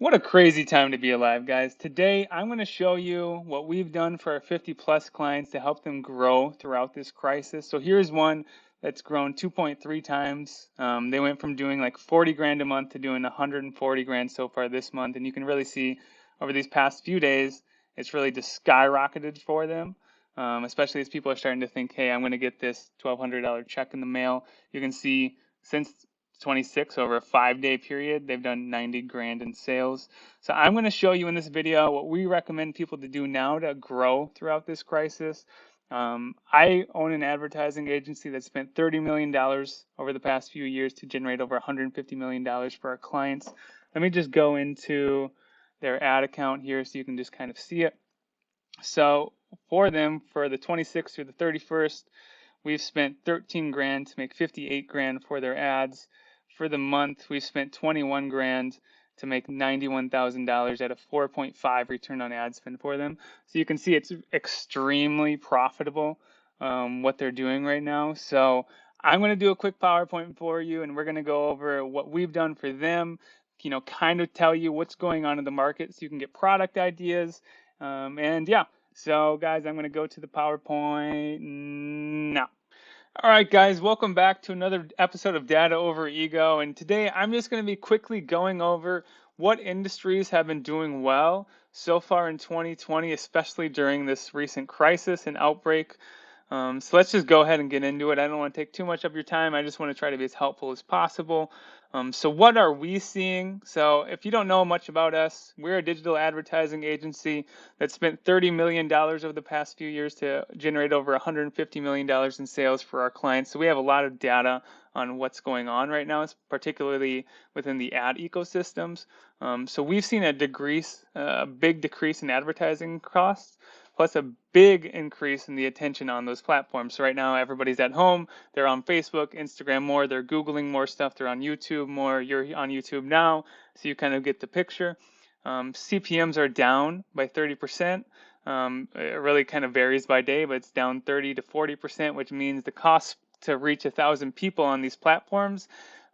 What a crazy time to be alive, guys. Today, I'm going to show you what we've done for our 50 plus clients to help them grow throughout this crisis. So here's one that's grown 2.3 times. They went from doing like 40 grand a month to doing 140 grand so far this month. And you can really see over these past few days, it's really just skyrocketed for them. Especially as people are starting to think, hey, I'm going to get this $1,200 check in the mail. You can see since 26 over a 5-day period, they've done 90 grand in sales. So I'm going to show you in this video what we recommend people to do now to grow throughout this crisis. I own an advertising agency that spent $30 million over the past few years to generate over $150 million for our clients. Let me just go into their ad account here so you can just kind of see it. So for them, for the 26th through the 31st, we've spent 13 grand to make 58 grand for their ads. For the month, we've spent 21 grand to make $91,000 at a 4.5 return on ad spend for them. So you can see it's extremely profitable what they're doing right now. So I'm going to do a quick PowerPoint for you, and we're going to go over what we've done for them, kind of tell you what's going on in the market so you can get product ideas. And yeah, so guys, I'm going to go to the PowerPoint now. All right, guys, welcome back to another episode of Data Over Ego. And today I'm just going to be quickly going over what industries have been doing well so far in 2020, especially during this recent crisis and outbreak. So let's just go ahead and get into it. I don't want to take too much of your time. I just want to try to be as helpful as possible. So what are we seeing? So if you don't know much about us, we're a digital advertising agency that spent $30 million over the past few years to generate over $150 million in sales for our clients. So we have a lot of data on what's going on right now, particularly within the ad ecosystems. So we've seen a big decrease in advertising costs, plus a big increase in the attention on those platforms. So right now, everybody's at home. They're on Facebook, Instagram more. They're Googling more stuff. They're on YouTube more. You're on YouTube now, so you kind of get the picture. CPMs are down by 30%. It really kind of varies by day, but it's down 30 to 40%, which means the cost to reach 1,000 people on these platforms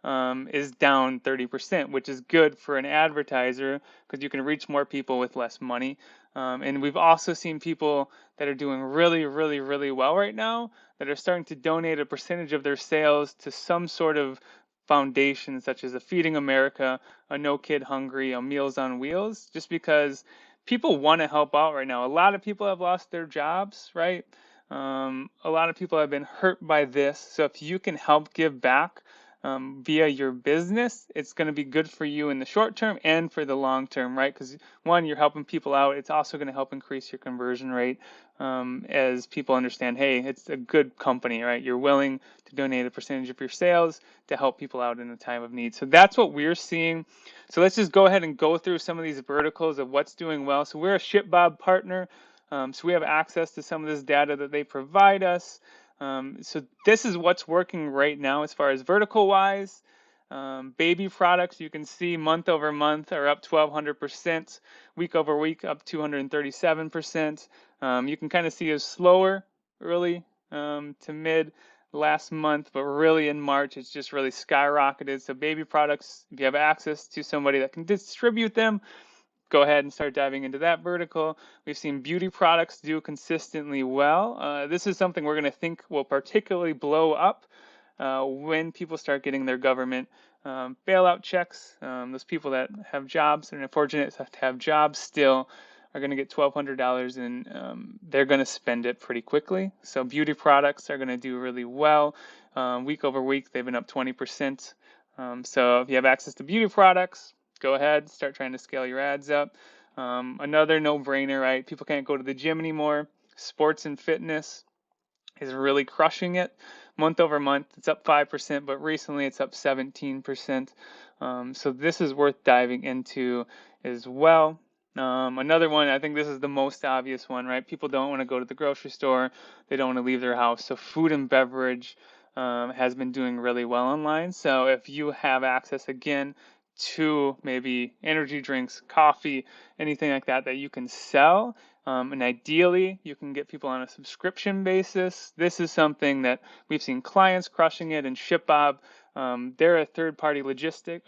is down 30%, which is good for an advertiser because you can reach more people with less money. And we've also seen people that are doing really, really, really well right now that are starting to donate a percentage of their sales to some sort of foundation, such as a Feeding America, a No Kid Hungry, a Meals on Wheels, just because people want to help out right now. A lot of people have lost their jobs, right? A lot of people have been hurt by this. So if you can help give back via your business, it's going to be good for you in the short term and for the long term, right? Because one, you're helping people out. It's also going to help increase your conversion rate as people understand, hey, it's a good company, right? You're willing to donate a percentage of your sales to help people out in a time of need. So that's what we're seeing. So let's just go ahead and go through some of these verticals of what's doing well. So we're a ShipBob partner. So we have access to some of this data that they provide us. So this is what's working right now as far as vertical wise. Baby products, you can see month over month are up 1,200%, week over week up 237%. You can kind of see it's slower early to mid last month, but really in March it's just really skyrocketed. So baby products, if you have access to somebody that can distribute them, go ahead and start diving into that vertical. We've seen beauty products do consistently well. This is something we're going to think will particularly blow up when people start getting their government bailout checks. Those people that have jobs and are fortunate to have jobs still are going to get $1,200 and they're going to spend it pretty quickly. So beauty products are going to do really well. Week over week, they've been up 20%. So if you have access to beauty products, go ahead, start trying to scale your ads up. Another no-brainer, right? People can't go to the gym anymore. Sports and fitness is really crushing it. Month over month, it's up 5%, but recently it's up 17%. So this is worth diving into as well. Another one, I think this is the most obvious one, right? People don't want to go to the grocery store. They don't want to leave their house. So food and beverage has been doing really well online. So if you have access, again, to maybe energy drinks, coffee, anything like that you can sell. And ideally, you can get people on a subscription basis. This is something that we've seen clients crushing it, and ShipBob They're a third-party logistics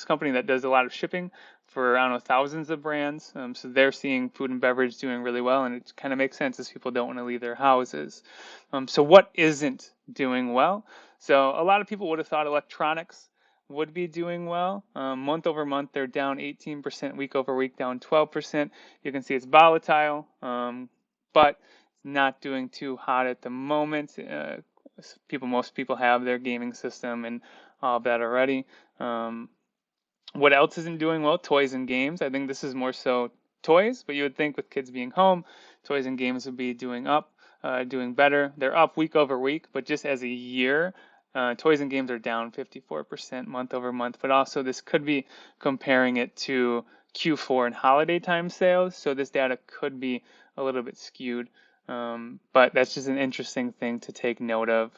company that does a lot of shipping for, I don't know, thousands of brands. So they're seeing food and beverage doing really well, and it kind of makes sense as people don't want to leave their houses. So what isn't doing well? So a lot of people would have thought electronics would be doing well. Month over month, they're down 18%, week over week, down 12%. You can see it's volatile, but not doing too hot at the moment. Most people have their gaming system and all of that already. What else isn't doing well? Toys and games. I think this is more so toys, but you would think with kids being home, toys and games would be doing better. They're up week over week, but just as a year, toys and games are down 54% month over month. But also this could be comparing it to Q4 and holiday time sales, so this data could be a little bit skewed. But that's just an interesting thing to take note of.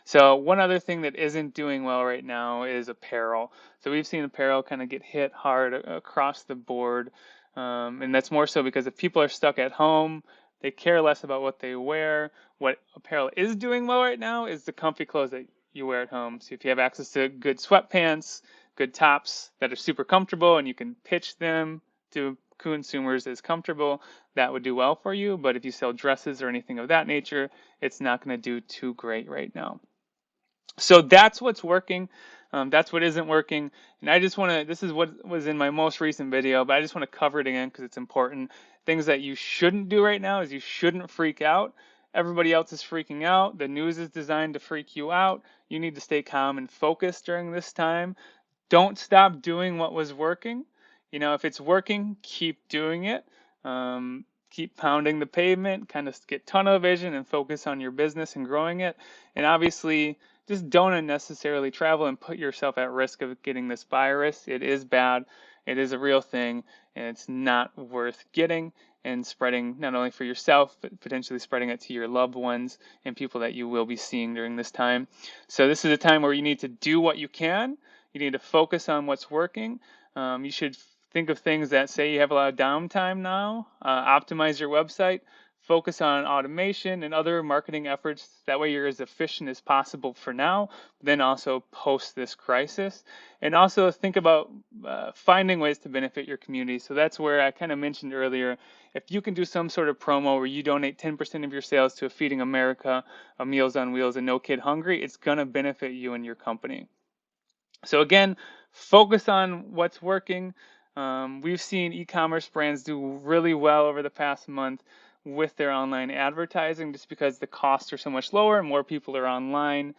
So one other thing that isn't doing well right now is apparel. So we've seen apparel kind of get hit hard across the board. And that's more so because if people are stuck at home, they care less about what they wear. What apparel is doing well right now is the comfy clothes that you wear at home. So if you have access to good sweatpants, good tops that are super comfortable and you can pitch them to consumers as comfortable, that would do well for you. But if you sell dresses or anything of that nature, it's not going to do too great right now. So that's what's working. That's what isn't working. And I just want to, this is what was in my most recent video, but I just want to cover it again because it's important. Things that you shouldn't do right now is you shouldn't freak out. Everybody else is freaking out. The news is designed to freak you out. You need to stay calm and focused during this time. Don't stop doing what was working. If it's working, keep doing it. Keep pounding the pavement, kind of get tunnel vision and focus on your business and growing it. And obviously, just don't unnecessarily travel and put yourself at risk of getting this virus. It is bad. It is a real thing, and it's not worth getting and spreading, not only for yourself, but potentially spreading it to your loved ones and people that you will be seeing during this time. So this is a time where you need to do what you can. You need to focus on what's working. You should think of things that say you have a lot of downtime now. Optimize your website. Focus on automation and other marketing efforts. That way you're as efficient as possible for now, then also post this crisis. And also think about finding ways to benefit your community. So that's where I kind of mentioned earlier, if you can do some sort of promo where you donate 10% of your sales to a Feeding America, a Meals on Wheels, and No Kid Hungry, it's going to benefit you and your company. So again, focus on what's working. We've seen e-commerce brands do really well over the past month with their online advertising just because the costs are so much lower and more people are online.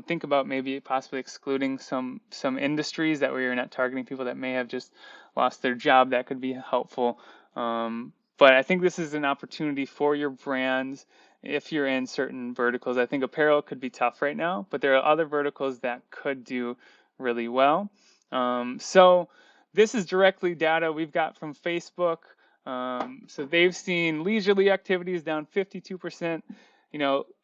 Think about maybe possibly excluding some industries that way you're not targeting people that may have just lost their job. That could be helpful. But I think this is an opportunity for your brands if you're in certain verticals. I think apparel could be tough right now, but there are other verticals that could do really well. So this is directly data we've got from Facebook. So they've seen leisurely activities down 52%.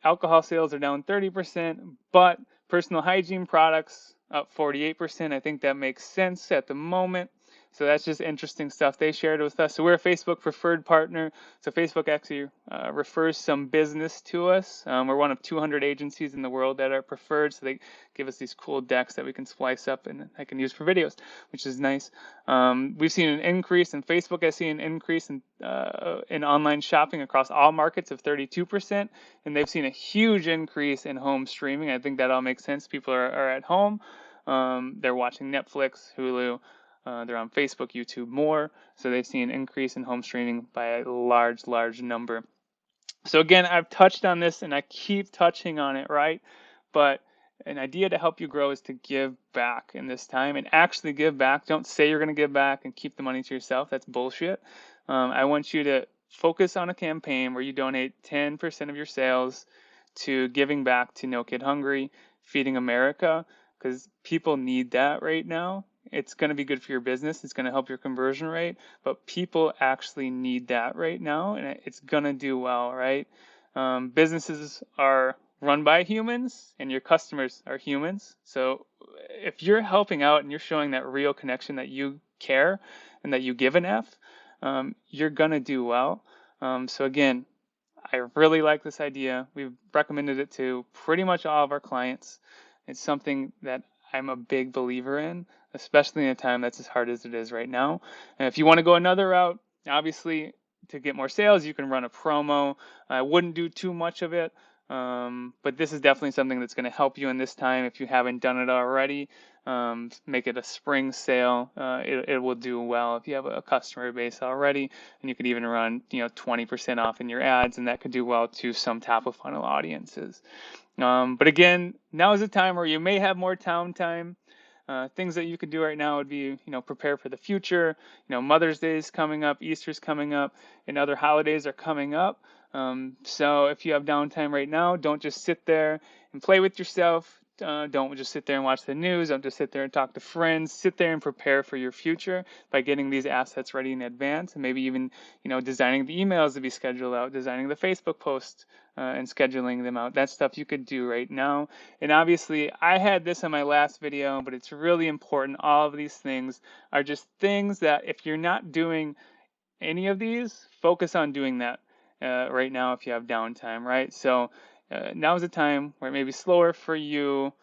Alcohol sales are down 30%, but personal hygiene products up 48%. I think that makes sense at the moment. So that's just interesting stuff they shared with us. So we're a Facebook preferred partner. So Facebook actually refers some business to us. We're one of 200 agencies in the world that are preferred. So they give us these cool decks that we can splice up and I can use for videos, which is nice. We've seen an increase in Facebook. I've seen an increase in online shopping across all markets of 32%. And they've seen a huge increase in home streaming. I think that all makes sense. People are at home. They're watching Netflix, Hulu. They're on Facebook, YouTube more. So they've seen an increase in home streaming by a large number. So again, I've touched on this and I keep touching on it, right? But an idea to help you grow is to give back in this time and actually give back. Don't say you're going to give back and keep the money to yourself. That's bullshit. I want you to focus on a campaign where you donate 10% of your sales to giving back to No Kid Hungry, Feeding America, because people need that right now. It's going to be good for your business. It's going to help your conversion rate, but people actually need that right now, and it's going to do well, right? Businesses are run by humans, and your customers are humans. So if you're helping out and you're showing that real connection that you care and that you give an F, you're going to do well. So again, I really like this idea. We've recommended it to pretty much all of our clients. It's something that I'm a big believer in, especially in a time that's as hard as it is right now. And if you want to go another route, obviously to get more sales, you can run a promo. I wouldn't do too much of it, but this is definitely something that's going to help you in this time if you haven't done it already. Make it a spring sale. It will do well if you have a customer base already, and you could even run 20% off in your ads, and that could do well to some top of funnel audiences. But again, now is the time where you may have more downtime. Things that you could do right now would be, prepare for the future. Mother's Day is coming up, Easter's coming up, and other holidays are coming up. So if you have downtime right now, don't just sit there and play with yourself. Don't just sit there and watch the news. Don't just sit there and talk to friends. Sit there and prepare for your future by getting these assets ready in advance, and maybe even, designing the emails to be scheduled out, designing the Facebook posts, and scheduling them out. That's stuff you could do right now. And obviously, I had this in my last video, but it's really important. All of these things are just things that if you're not doing any of these, focus on doing that right now if you have downtime, right? So now's the time where it may be slower for you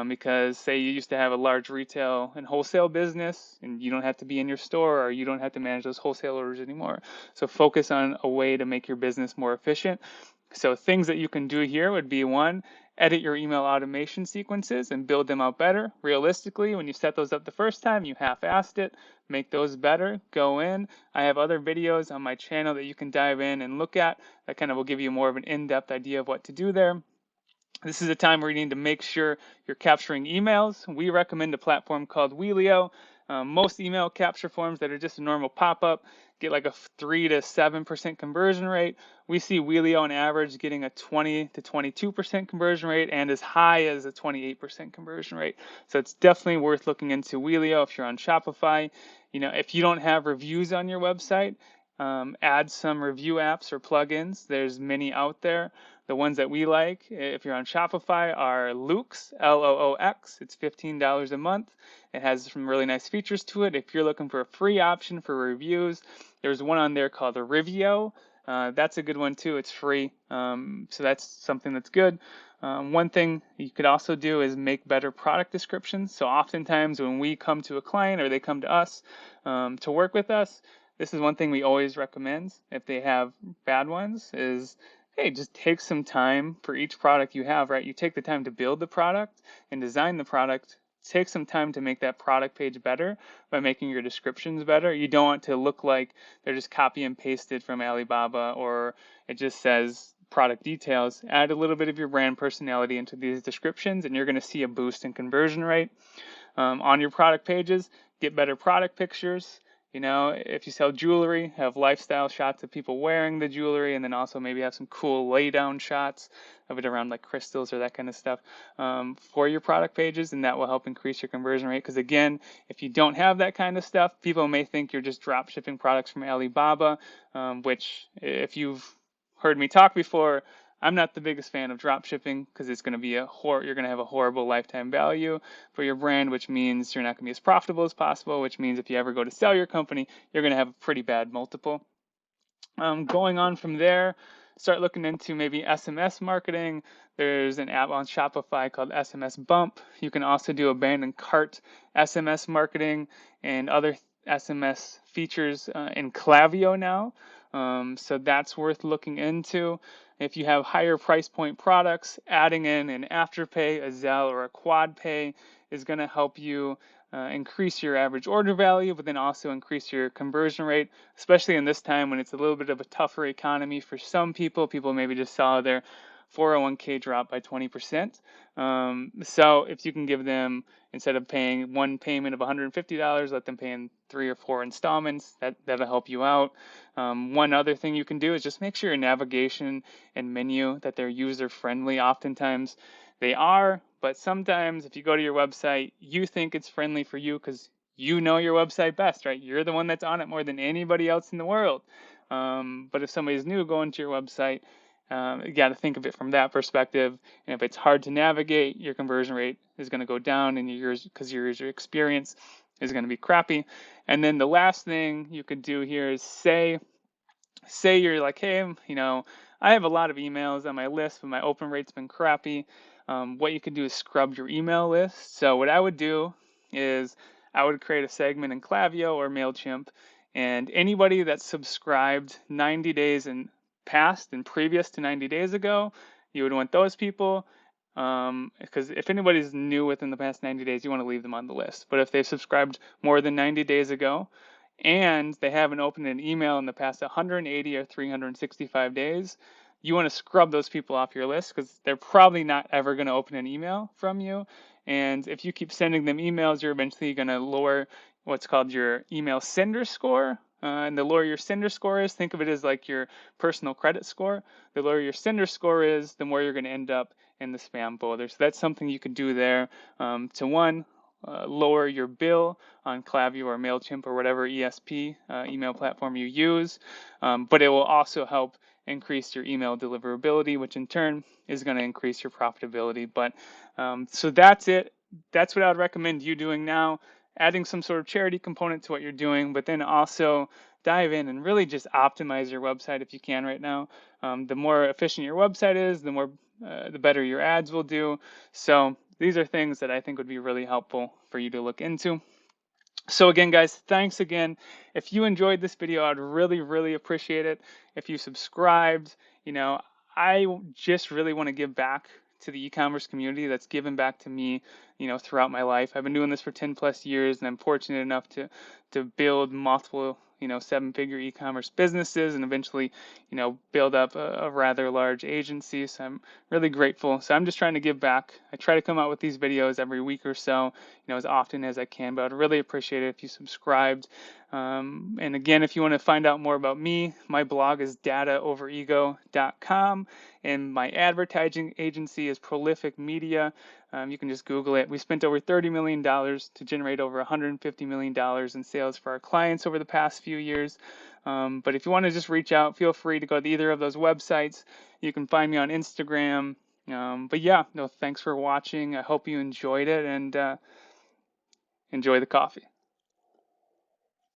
because say you used to have a large retail and wholesale business and you don't have to be in your store, or you don't have to manage those wholesale orders anymore. So focus on a way to make your business more efficient. So things that you can do here would be, one, edit your email automation sequences and build them out better. Realistically, when you set those up the first time, you half-assed it. Make those better. Go in. I have other videos on my channel that you can dive in and look at that kind of will give you more of an in-depth idea of what to do there. This is a time where you need to make sure you're capturing emails. We recommend a platform called Wheelio. Most email capture forms that are just a normal pop-up get like a 3 to 7% conversion rate. We see Wheelio on average getting a 20 to 22% conversion rate and as high as a 28% conversion rate. So it's definitely worth looking into Wheelio if you're on Shopify. If you don't have reviews on your website, add some review apps or plugins. There's many out there. The ones that we like, if you're on Shopify, are Loox, Loox. It's $15 a month. It has some really nice features to it. If you're looking for a free option for reviews, there's one on there called a Rivio. That's a good one too. It's free. So that's something that's good. One thing you could also do is make better product descriptions. So oftentimes when we come to a client or they come to us to work with us, this is one thing we always recommend if they have bad ones is, hey, just take some time for each product you have, right? You take the time to build the product and design the product. Take some time to make that product page better by making your descriptions better. You don't want to look like they're just copy and pasted from Alibaba or it just says product details. Add a little bit of your brand personality into these descriptions and you're going to see a boost in conversion rate. On your product pages, get better product pictures. If you sell jewelry, have lifestyle shots of people wearing the jewelry, and then also maybe have some cool lay down shots of it around like crystals or that kind of stuff for your product pages, and that will help increase your conversion rate. Because again, if you don't have that kind of stuff, people may think you're just drop shipping products from Alibaba, which if you've heard me talk before, I'm not the biggest fan of drop shipping because it's going to be you're going to have a horrible lifetime value for your brand, which means you're not going to be as profitable as possible, which means if you ever go to sell your company, you're going to have a pretty bad multiple. Going on from there, start looking into maybe SMS marketing. There's an app on Shopify called SMS Bump. You can also do abandoned cart SMS marketing and other SMS features in Klaviyo now. So that's worth looking into. If you have higher price point products, adding in an Afterpay, a Zelle, or a QuadPay is going to help you increase your average order value, but then also increase your conversion rate, especially in this time when it's a little bit of a tougher economy for some people. People maybe just saw their 401k drop by 20%. So if you can give them, instead of paying one payment of $150, let them pay in 3 or 4 installments, that'll help you out. One other thing you can do is just make sure your navigation and menu, that they're user friendly. Oftentimes they are, but sometimes if you go to your website, you think it's friendly for you because you know your website best, right? You're the one that's on it more than anybody else in the world. But if somebody's new going to your website, you got to think of it from that perspective. And if it's hard to navigate, your conversion rate is going to go down, and your user experience is going to be crappy. And then the last thing you could do here is say you're like, hey, I have a lot of emails on my list, but my open rate's been crappy. What you can do is scrub your email list. So what I would do is I would create a segment in Klaviyo or MailChimp, and anybody that's subscribed 90 days and past and previous to 90 days ago, you would want those people. Because if anybody's new within the past 90 days, you want to leave them on the list. But if they've subscribed more than 90 days ago and they haven't opened an email in the past 180 or 365 days, you want to scrub those people off your list because they're probably not ever going to open an email from you. And if you keep sending them emails, you're eventually going to lower what's called your email sender score. And the lower your sender score is, think of it as like your personal credit score. The lower your sender score is, the more you're going to end up in the spam folder. So that's something you could do there to lower your bill on Klaviyo or MailChimp or whatever ESP email platform you use. But it will also help increase your email deliverability, which in turn is going to increase your profitability. But so that's it. That's what I would recommend you doing now, adding some sort of charity component to what you're doing, but then also dive in and really just optimize your website if you can right now. The more efficient your website is, the better your ads will do. So these are things that I think would be really helpful for you to look into. So again, guys, thanks again. If you enjoyed this video, I'd really, really appreciate it if you subscribed. I just really want to give back to the e-commerce community that's given back to me, throughout my life. I've been doing this for 10 plus years, and I'm fortunate enough to build multiple, 7-figure e-commerce businesses and eventually, build up a rather large agency. So I'm really grateful. So I'm just trying to give back. I try to come out with these videos every week or so, as often as I can, but I'd really appreciate it if you subscribed. And again, if you want to find out more about me, my blog is dataoverego.com, and my advertising agency is Prolific Media. You can just Google it. We spent over $30 million to generate over $150 million in sales for our clients over the past few years. But if you want to just reach out, feel free to go to either of those websites. You can find me on Instagram. But yeah, no, thanks for watching. I hope you enjoyed it, and enjoy the coffee.